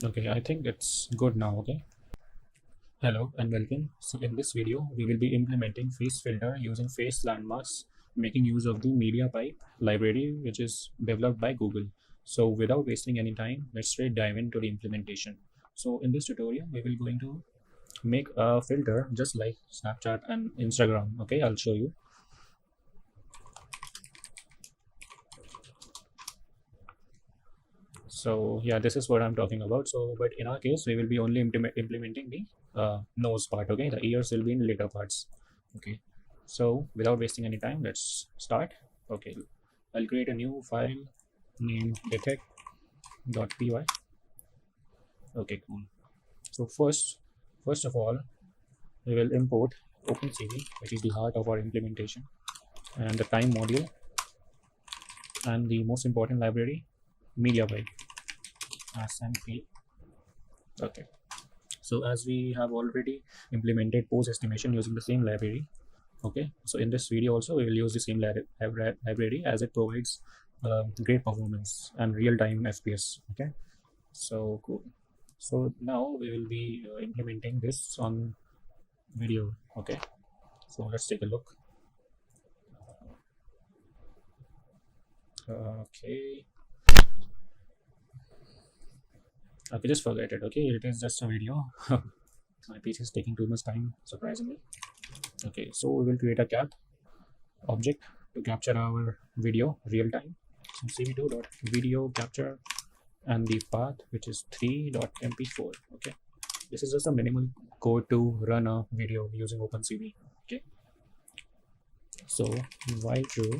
Okay, I think it's good now. Okay. Hello and welcome. So in this video, we will be implementing face filter using face landmass, making use of the media pipe library, which is developed by Google. So without wasting any time, let's straight dive into the implementation. So in this tutorial, we will going to make a filter just like Snapchat and Instagram. Okay, I'll show you. So yeah, this is what I'm talking about. So but in our case, we will be only implementing the nose part. Okay, the ears will be in later parts. Okay, so without wasting any time, let's start. Okay, I'll create a new file named detect.py. Okay, cool. So first of all, we will import OpenCV, which is the heart of our implementation, and the time module, and the most important library, MediaPipe, SMP. Okay. So as we have already implemented pose estimation using the same library, okay. So in this video also we will use the same library as it provides great performance and real-time FPS. Okay. So cool. So now we will be implementing this on video. Okay. So let's take a look. Okay. Okay, just forget it. Okay, it is just a video. My PC is taking too much time, surprisingly. Okay, so we will create a cap object to capture our video real time. So cv2.video capture and the path which is 3.mp4. Okay, this is just a minimal code to run a video using OpenCV. Okay, so while true,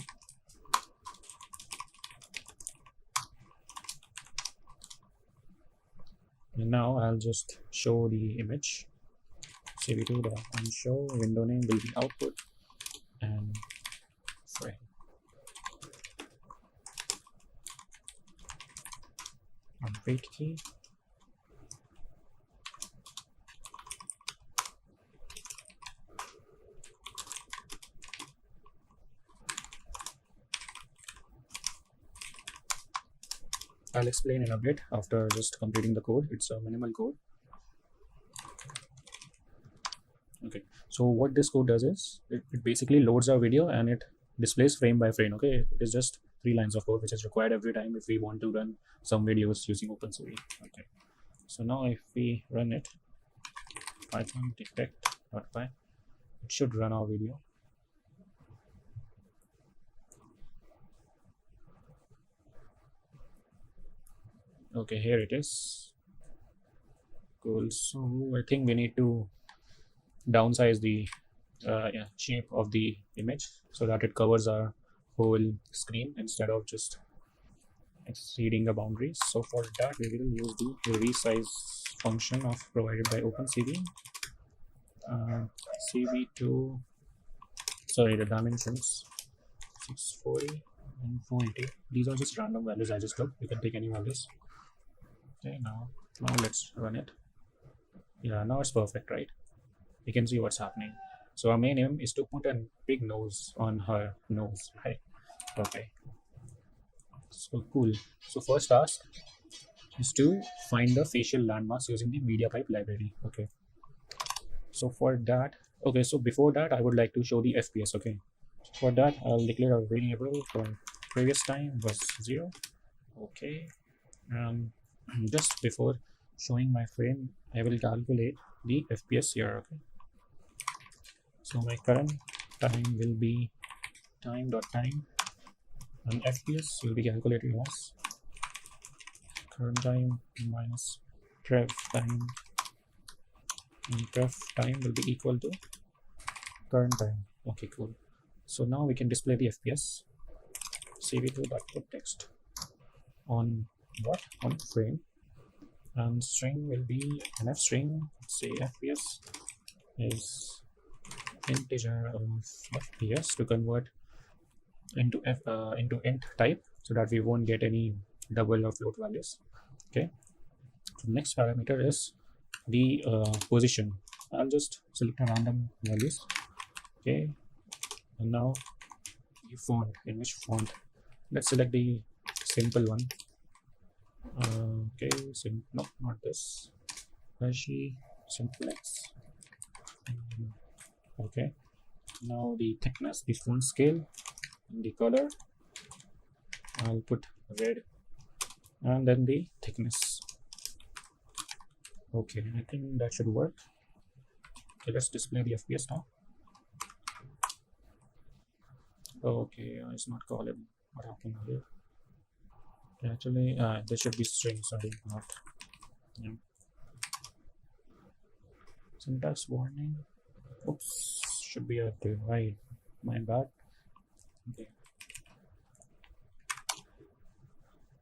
and now I'll just show the image. cv2.unshow window name will be output and frame. Wait key. I'll explain in a bit after just completing the code. It's a minimal code. Okay, so what this code does is it basically loads our video and it displays frame by frame. Okay, it is just 3 lines of code which is required every time if we want to run some videos using OpenCV. Okay, so now if we run it, python detect.py, it should run our video. Okay, here it is. Cool. So I think we need to downsize the shape of the image so that it covers our whole screen instead of just exceeding the boundaries. So for that we will use the resize function of provided by OpenCV. CV2, sorry, the dimensions 640 and 480. These are just random values I just took. You can take any values. Okay, now let's run it. Yeah, now it's perfect, right? You can see what's happening. So our main aim is to put a big nose on her nose, right? Okay. So cool. So first task is to find the facial landmass using the media pipe library. Okay. So for that, okay. So before that, I would like to show the FPS. Okay. For that, I'll declare a variable for previous time was 0. Okay. Just before showing my frame, I will calculate the FPS here. Okay. So my current time will be time.time and FPS will be calculated as current time minus ref time, and ref time will be equal to current time. Okay, cool. So now we can display the FPS. cv2.put text on what? On frame, and string will be an f string. Say FPS is integer of FPS to convert into int type so that we won't get any double or float values. Okay, so next parameter is the position. I'll just select a random values. Okay, and now the font, in which font, let's select the simple one. Okay, no, not this. Rashi simplex. Okay, now the thickness, the font scale, and the color. I'll put red, and then the thickness. Okay, I think that should work. Okay, let's display the FPS now. Okay, it's not callable. What happened here? Actually, there should be string, sorry, not. Yeah. Syntax warning. Oops, should be a divide. My bad. Okay.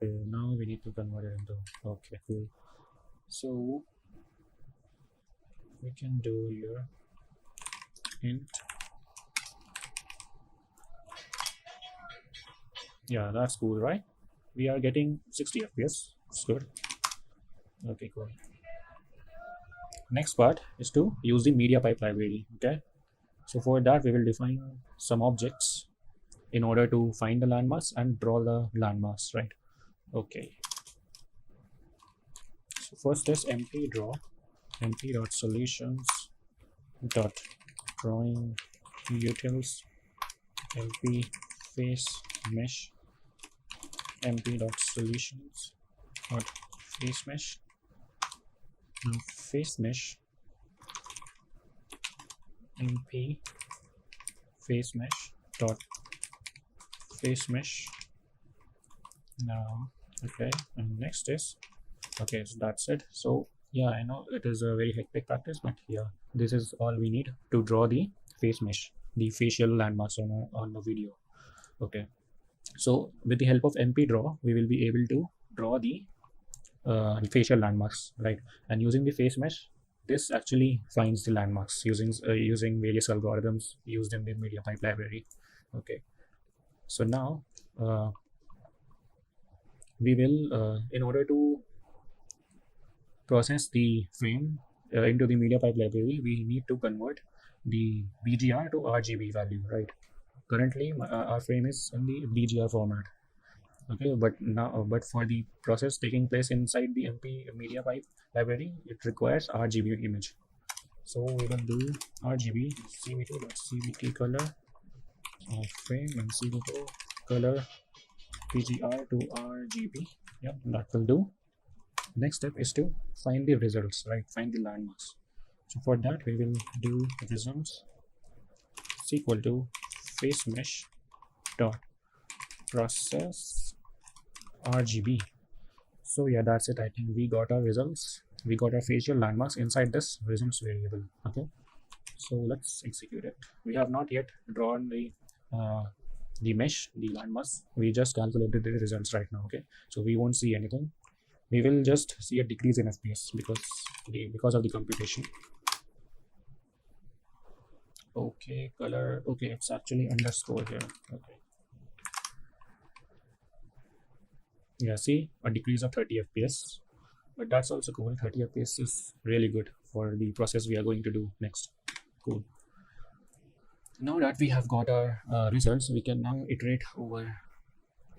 Okay, now we need to convert it into. Okay, cool. So we can do here int. Yeah, that's cool, right? We are getting 60 FPS. It's good. Okay, cool. Next part is to use the media pipe library. Okay, so for that we will define some objects in order to find the landmass and draw the landmass, right? Okay, so first is mp draw, mp.solutions dot drawing utils, mp face mesh, mp.solutions dot face mesh. Now face mesh, mp face mesh dot face mesh. Now okay, and next is okay, so that's it. So yeah, I know it is a very hectic practice, but yeah, this is all we need to draw the face mesh, the facial landmarks on the video. Okay, so with the help of mp draw we will be able to draw the facial landmarks, right? And using the face mesh, this actually finds the landmarks using various algorithms used in the media pipe library. Okay, so now we will in order to process the frame into the media pipe library, we need to convert the BGR to RGB value, right? Currently our frame is in the BGR format. Okay, but now but for the process taking place inside the mp media pipe library, it requires RGB image. So we will do RGB cv2.cvt color frame and cv2 color BGR to RGB. Yeah, that will do. Next step is to find the results, right? Find the landmarks. So for that we will do results is equal to face mesh dot process RGB. So yeah, that's it. I think we got our results. We got our facial landmarks inside this results variable. Okay, so let's execute it. We have not yet drawn the mesh, the landmass. We just calculated the results right now. Okay, so we won't see anything. We will just see a decrease in FPS because of the computation. Okay, color. Okay, it's actually underscore here. Okay. Yeah, see a decrease of 30 FPS, but that's also cool. 30 FPS is really good for the process we are going to do next. Cool. Now that we have got our results, we can now iterate over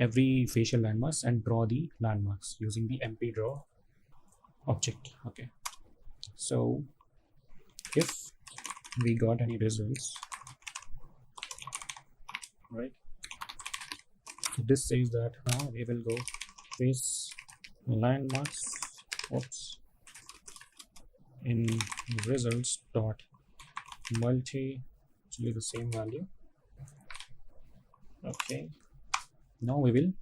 every facial landmass and draw the landmarks using the mp draw object. Okay, so if we got any results, right, so this says that now we will go face landmarks, oops, in results dot multi, actually the same value. Okay, now we will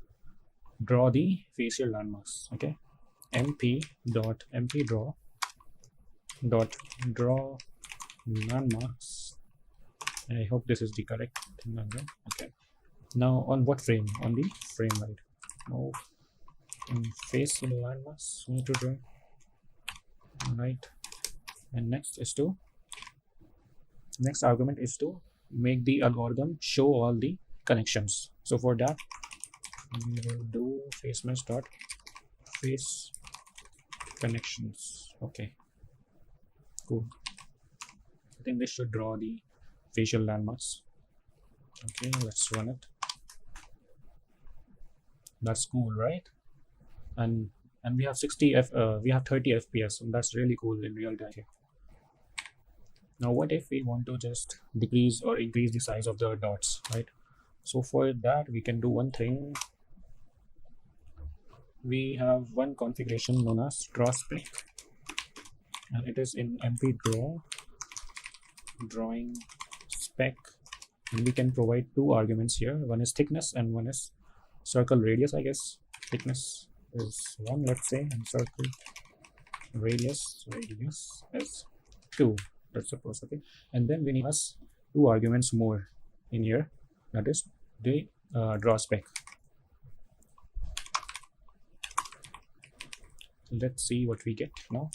draw the facial landmarks. Okay, mp draw dot draw landmarks. I hope this is the correct thing. Okay, now on what frame? On the frame, right? Now in facial landmarks we need to draw, right? And next argument is to make the algorithm show all the connections. So for that we will do face mesh dot face connections. Okay, cool. I think this should draw the facial landmarks. Okay, let's run it. That's cool, right? And and we have 30 fps, and that's really cool in real time. Now what if we want to just decrease or increase the size of the dots, right? So for that we can do one thing. We have one configuration known as DrawSpec, and it is in MP drawing spec, and we can provide two arguments here. One is thickness and one is circle radius, I guess. Thickness is 1, let's say, and circle radius is 2, let's suppose. Okay, and then we need us two arguments more in here, that is the DrawSpec. Let's see what we get now.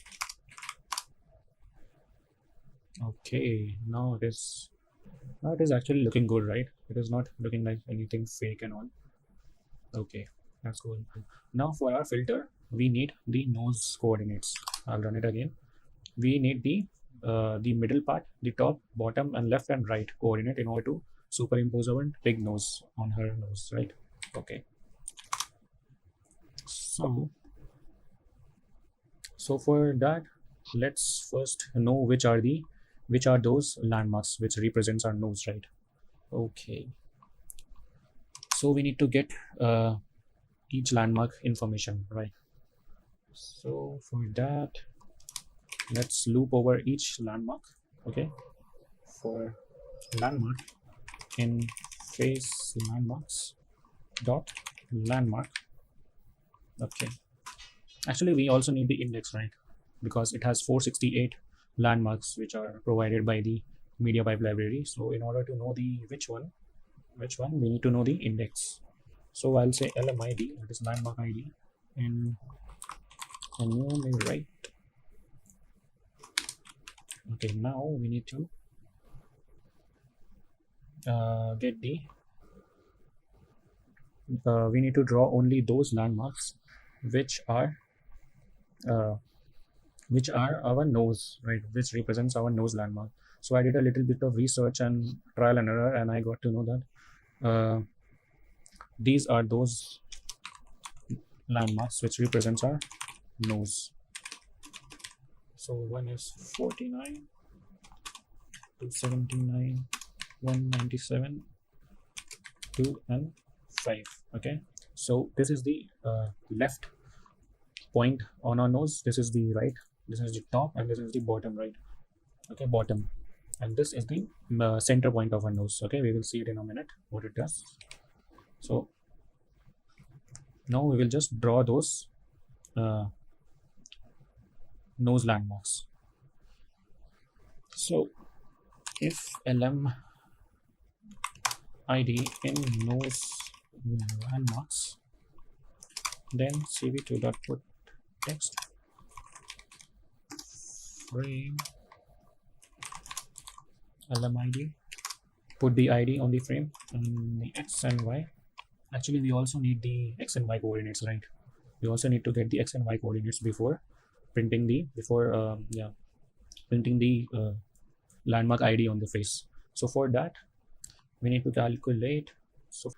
Okay, now it is actually looking good, right? It is not looking like anything fake and all. Okay, that's cool. Now for our filter, we need the nose coordinates. I'll run it again. We need the middle part, the top, bottom, and left and right coordinate in order to superimpose our big nose on her nose, right? Okay. So for that, let's first know which are those landmarks which represents our nose, right? Okay, so we need to get each landmark information, right? So for that, let's loop over each landmark. Okay, for landmark in face landmarks dot landmark. Okay, actually we also need the index, right? Because it has 468 landmarks which are provided by the media pipe library. So in order to know the which one we need to know the index. So I'll say LMID, that is landmark ID, and manually write. Okay, now we need to we need to draw only those landmarks which are our nose, right? Which represents our nose landmark. So I did a little bit of research and trial and error, and I got to know that these are those landmarks which represents our nose. So one is 49, 279, 197, 2 and 5. Okay, so this is the left point on our nose, this is the right, this is the top, and this is the bottom, right? Okay, bottom, and this is the center point of our nose. Okay, we will see it in a minute what it does. So now we will just draw those nose landmarks. So if LM ID in nose landmarks, then cv2.put text frame LMID, put the ID on the frame and the X and Y. Actually we also need the X and Y coordinates, right? We also need to get the X and Y coordinates before printing the landmark ID on the face. So for that we need to calculate. So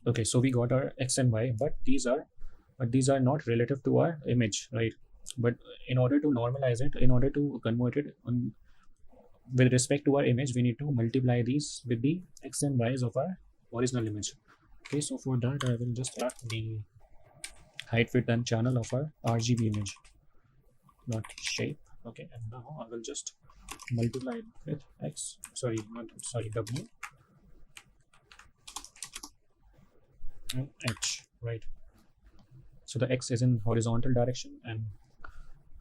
okay, so we got our X and Y, but these are not relative to our image, right? But in order to normalize it, in order to convert it with respect to our image, we need to multiply these with the X and Y's of our original image. Okay, so for that I will just add the height, width and channel of our RGB image, not shape. Okay, and now I will just multiply it with W and H, right? So the X is in horizontal direction and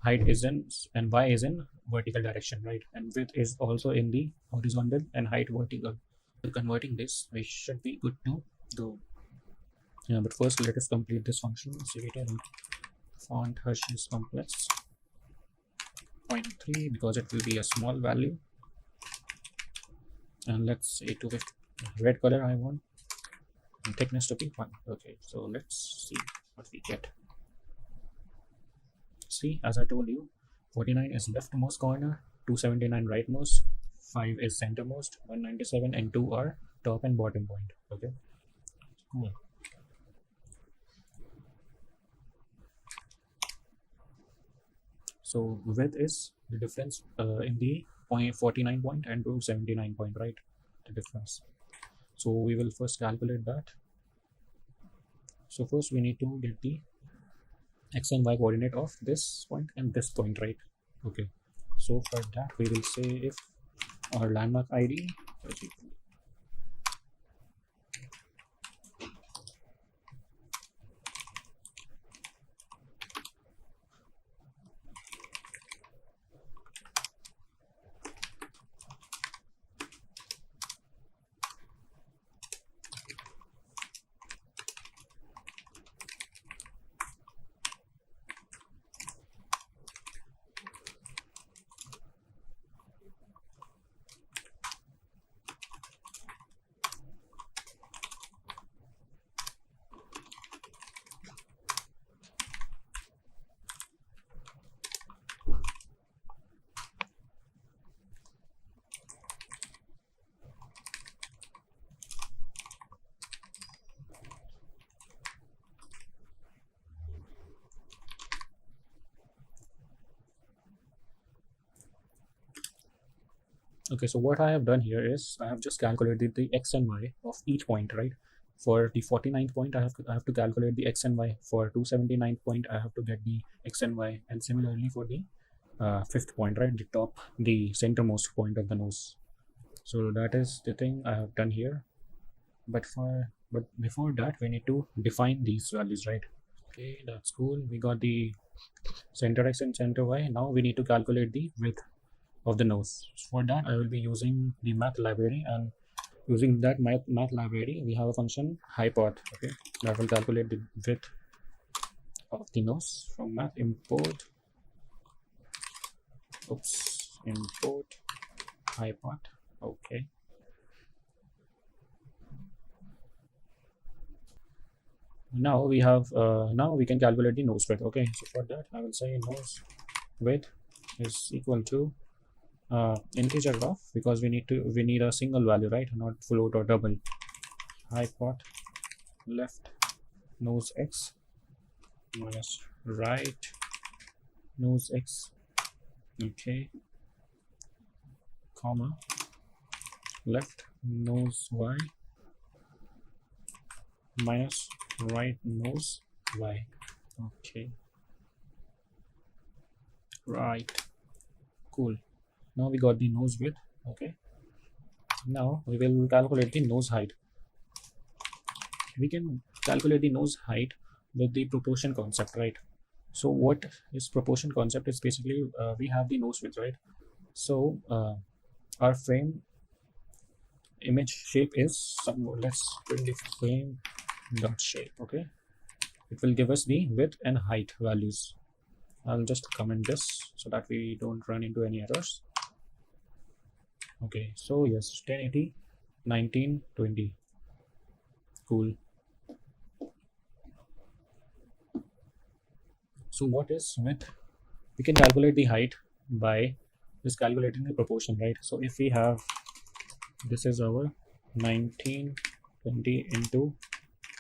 height is in and Y is in vertical direction, right? And width is also in the horizontal and height vertical. So converting this, we should be good to go. Yeah, but first let us complete this function. cv2 font hash is complex 0.3 because it will be a small value, and let's say 250 red color I want. and thickness to be 1. Okay, so let's see what we get. See, as I told you, 49 is leftmost corner, 279 rightmost, 5 is centermost, 197 and 2 are top and bottom point. Okay, cool. So width is the difference in the 49 point and 279 point, right? The difference. So we will first calculate that. So first we need to get the x and y coordinate of this point and this point, right? Okay, so for that we will say if our landmark ID is equal. Okay, so what I have done here is I have just calculated the x and y of each point, right? For the 49th point, I have to calculate the x and y. For 279th point, I have to get the x and y, and similarly for the 5th point, right? The top, the centermost point of the nose. So that is the thing I have done here. But before that, we need to define these values, right? Okay, that's cool. We got the center x and center y. Now we need to calculate the width of the nose. For that, I will be using the math library, and using that math library, we have a function hypot, okay, that will calculate the width of the nose. From math, import hypot. Okay, now we have now we can calculate the nose width. Okay, so for that I will say nose width is equal to integer of, because we need a single value, right? Not float or double. Hypot left nose x minus right nose x, okay, comma left nose y minus right nose y. Okay, right, cool. Now we got the nose width. Okay, now we will calculate the nose height. We can calculate the nose height with the proportion concept, right? So what is proportion concept? Is basically we have the nose width, right? So our frame image shape is somewhat, let's bring the frame dot shape. Okay, it will give us the width and height values. I'll just comment this so that we don't run into any errors. Okay, so yes, 1080, 1920. Cool. So what is width? We can calculate the height by just calculating the proportion, right? So if we have, this is our 1920 into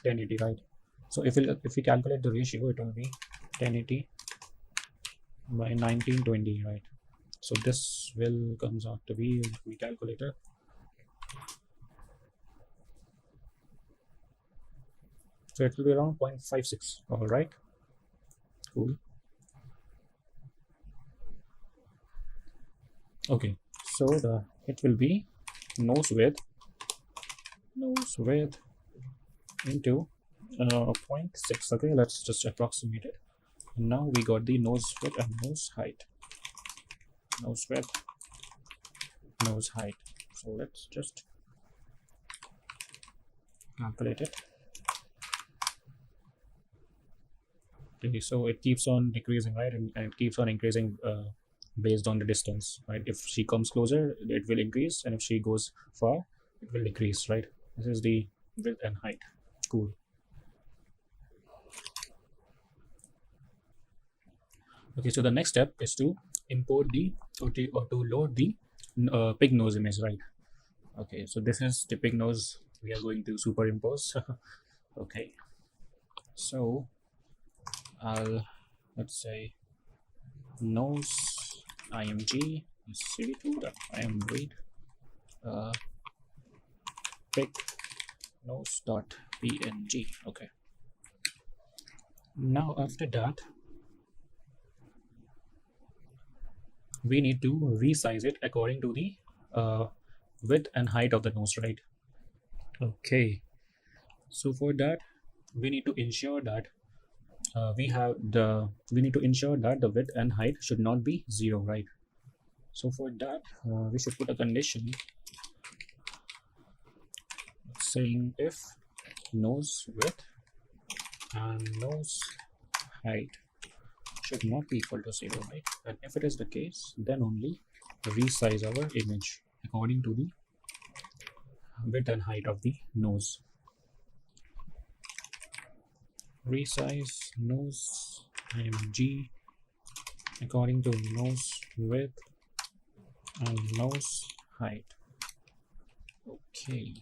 1080, right? So if we calculate the ratio, it will be 1080 by 1920, right? So this will comes out to be, we calculated, so it will be around 0.56. All right, cool. Okay, so it will be nose width into 0.6. Okay, let's just approximate it. Now we got the nose width and nose height. Nose width, nose height. So let's just calculate it. Okay, so it keeps on decreasing, right? And it keeps on increasing based on the distance, right? If she comes closer, it will increase, and if she goes far, it will decrease, right? This is the width and height. Cool. Okay, so the next step is to import the or to load the pig nose image, right? Okay, so this is the pig nose we are going to superimpose. Okay, so let's say nose img is cv2.img read pig nose.png. Okay, now after that we need to resize it according to the width and height of the nose, right? Okay, so for that we need to ensure that we need to ensure that the width and height should not be 0, right? So for that we should put a condition saying if nose width and nose height should not be equal to 0, right? And if it is the case, then only resize our image according to the width and height of the nose. Resize nose img according to nose width and nose height. Okay,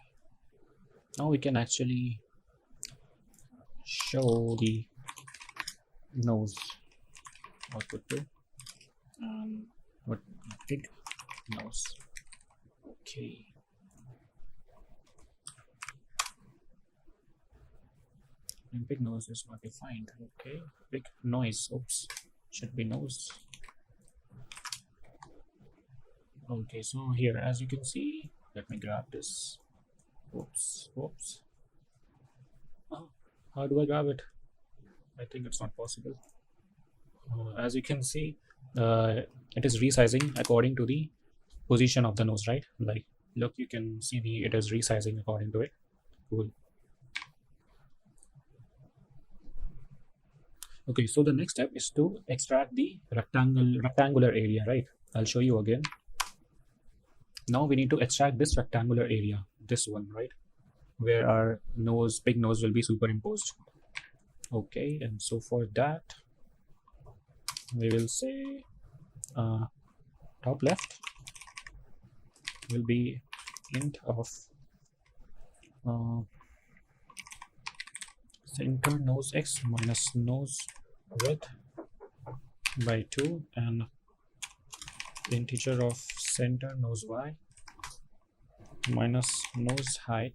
now we can actually show the nose output to what pig nose. Okay, and pig nose is not defined. Okay, pig noise, oops, should be nose. Okay, so here as you can see, let me grab this. Oops. Oh, how do I grab it? I think it's not possible. As you can see, it is resizing according to the position of the nose, right? Like, look, you can see it is resizing according to it. Cool. Okay, so the next step is to extract the rectangular area, right? I'll show you again. Now we need to extract this rectangular area, this one, right, where our pig nose will be superimposed. Okay, and so for that we will say top left will be int of center nose x minus nose width by 2 and integer of center nose y minus nose height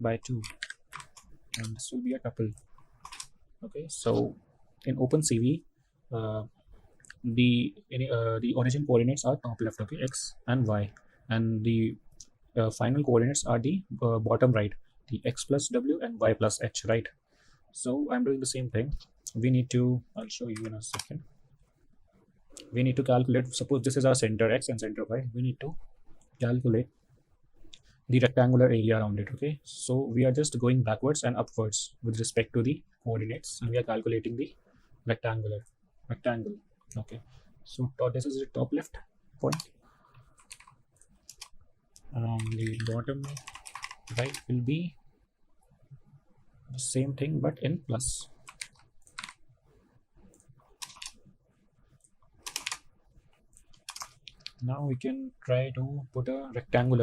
by 2, and this will be a tuple. Okay, so in OpenCV the origin coordinates are top left, okay, x and y, and the final coordinates are the bottom right, the x plus w and y plus h, right? So I'm doing the same thing. We need to, I'll show you in a second. We need to calculate, suppose this is our center x and center y, we need to calculate the rectangular area around it. Okay, so we are just going backwards and upwards with respect to the coordinates, and we are calculating the rectangle. Okay, so this is the top left point, the bottom right will be the same thing but in plus. Now we can try to put a rectangle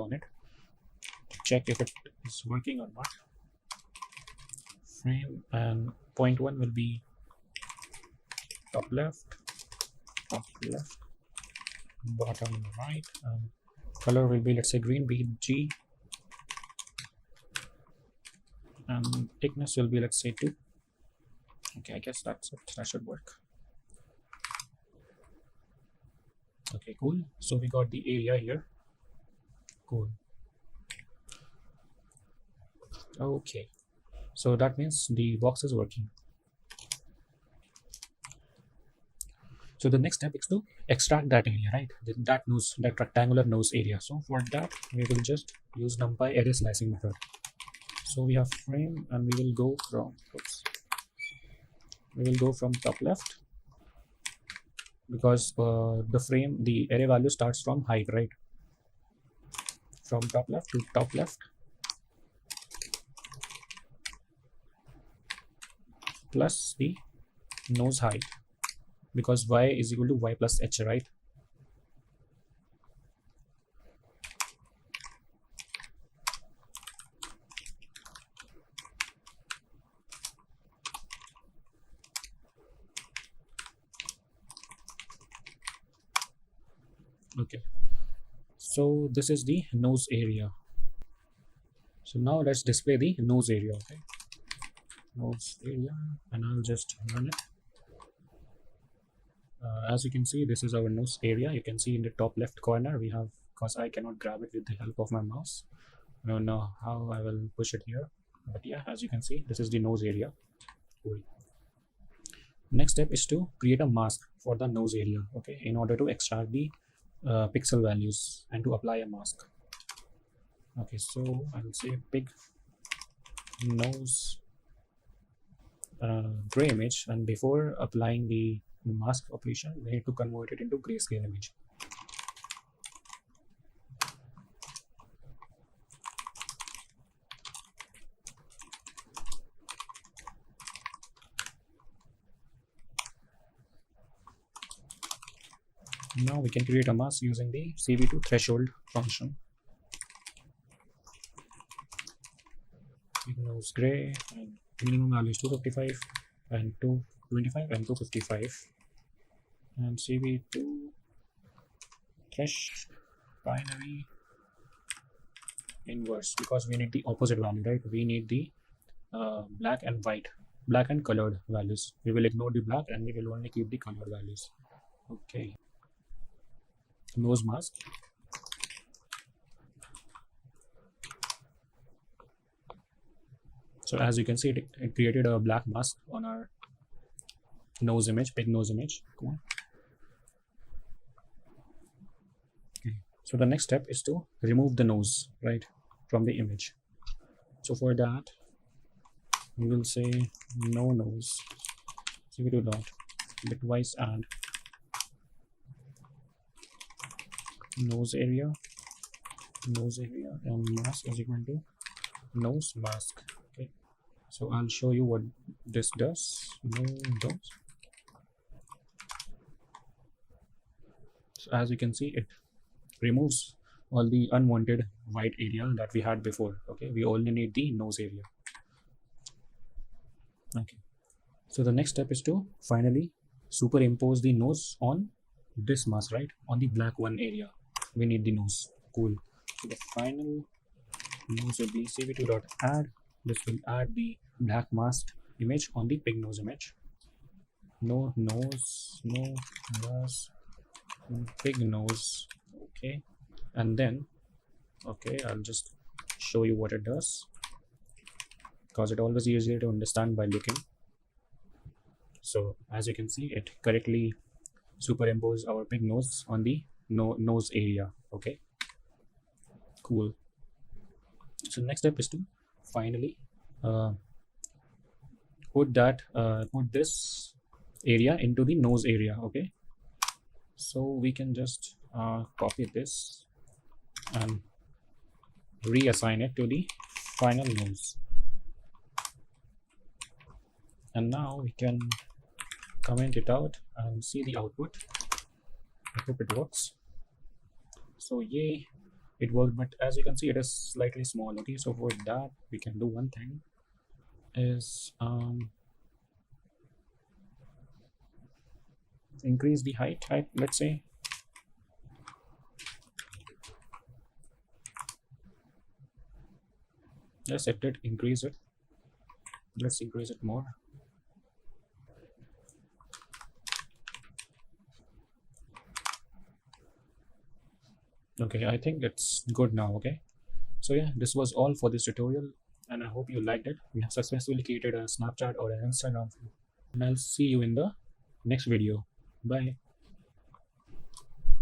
on it to check if it is working or not. Frame, and point 1 will be top left, bottom right, and color will be, let's say, green BG, and thickness will be, let's say, 2. Okay, I guess that's it. That should work. Okay, cool. So we got the area here. Cool. Okay, so that means the box is working. So the next step is to extract that area, right? That rectangular nose area. So for that, we will just use NumPy array slicing method. So we have frame, and we will go from top left, because the array value starts from height, right? From top left to top left, plus the nose height, because y is equal to y plus h, right? Okay, so this is the nose area. So now let's display the nose area. Okay, nose area, and I'll just run it. As you can see, this is our nose area. You can see in the top left corner we have, because I cannot grab it with the help of my mouse, I don't know how I will push it here, but yeah, as you can see, this is the nose area. Cool. Next step is to create a mask for the nose area, okay, in order to extract the pixel values and to apply a mask. Okay, so I will say big nose gray image, and before applying the mask operation we need to convert it into grayscale image. Now we can create a mask using the CV2 threshold function. Big nose gray, and minimum value is 255 and 225 and 255, and CV2 thresh binary inverse, because we need the opposite value, right? We need the black and white, black and colored values. We will ignore the black and we will only keep the colored values. Okay, nose mask. So as you can see, it created a black mask on our nose image, big nose image. Cool. Okay. So the next step is to remove the nose, right, from the image. So for that, we will say no nose, CV2 dot bitwise and nose area, and mask is equal to nose mask. Okay, so I'll show you what this does. So as you can see, it removes all the unwanted white area that we had before. Okay, we only need the nose area. Okay, so the next step is to finally superimpose the nose on this mask, right, on the black one area. We need the nose. Cool. So the final nose will be CV2 dot add. This will add the black mask image on the big nose image. No nose, big nose. Okay, and then okay, I'll just show you what it does, because it always easier to understand by looking. So as you can see, it correctly superimpose our big nose on the nose area. Okay, cool. So next step is to finally put this area into the nose area. Okay, so we can just copy this and reassign it to the final nose, and now we can comment it out and see the output. I hope it works. So yay, it worked, but as you can see, it is slightly small. Okay, so for that we can do one thing is increase the height. Let's say yes, it did increase it. Let's increase it more. Okay, I think it's good now. Okay, so yeah, this was all for this tutorial, and I hope you liked it. We have successfully created a Snapchat or an Instagram feed, and I'll see you in the next video. Bye.